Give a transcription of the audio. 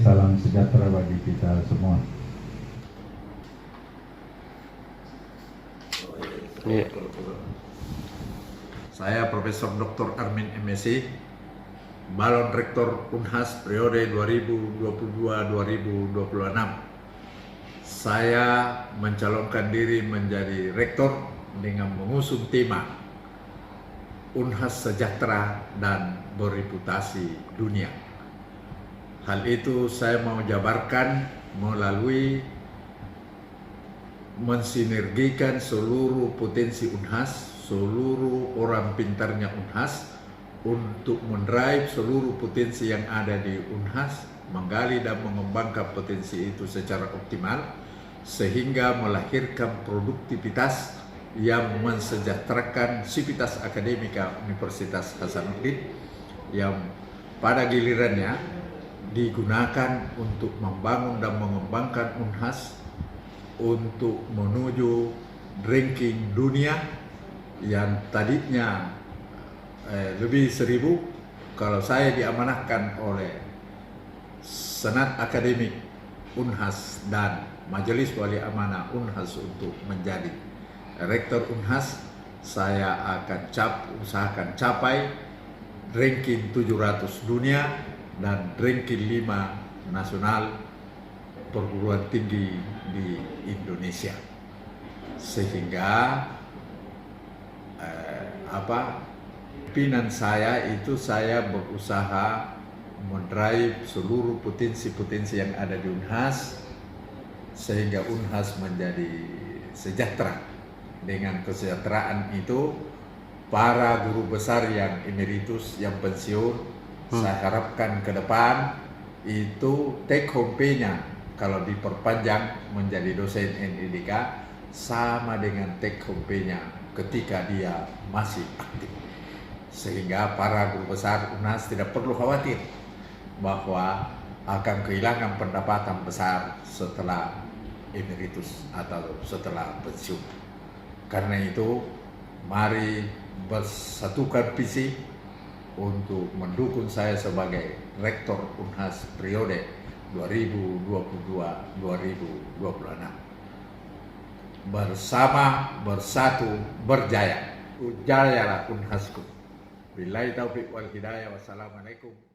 salam sejahtera bagi kita semua. Saya Profesor Dr. Armin MSc, Balon Rektor Unhas periode 2022-2026. Saya mencalonkan diri menjadi rektor dengan mengusung tema Unhas sejahtera dan bereputasi dunia. Hal itu saya mau jabarkan melalui mensinergikan seluruh potensi Unhas, seluruh orang pintarnya Unhas untuk mendrive seluruh potensi yang ada di Unhas, menggali dan mengembangkan potensi itu secara optimal sehingga melahirkan produktivitas yang mensejahterakan sivitas akademika Universitas Hasanuddin yang pada gilirannya digunakan untuk membangun dan mengembangkan Unhas untuk menuju ranking dunia yang tadinya lebih 1000 kalau saya diamanahkan oleh Senat Akademik Unhas dan Majelis Wali Amanah Unhas untuk menjadi Rektor Unhas, saya akan usahakan capai ranking 700 dunia dan ranking 5 nasional perguruan tinggi di Indonesia, sehingga pimpinan saya itu saya berusaha mendrive seluruh potensi-potensi yang ada di Unhas sehingga Unhas menjadi sejahtera. Dengan kesejahteraan itu para guru besar yang emeritus, yang pensiun, saya harapkan ke depan itu take home pay-nya kalau diperpanjang menjadi dosen NIDK sama dengan take home pay-nya ketika dia masih aktif, sehingga para guru besar Unhas tidak perlu khawatir bahwa akan kehilangan pendapatan besar setelah emeritus atau setelah pensiun. Karena itu mari bersatukan visi untuk mendukung saya sebagai Rektor Unhas periode 2022-2026. Bersama, bersatu, berjaya. Ujayalah Unhasku. Billahi taufiq wal hidayah. Wassalamualaikum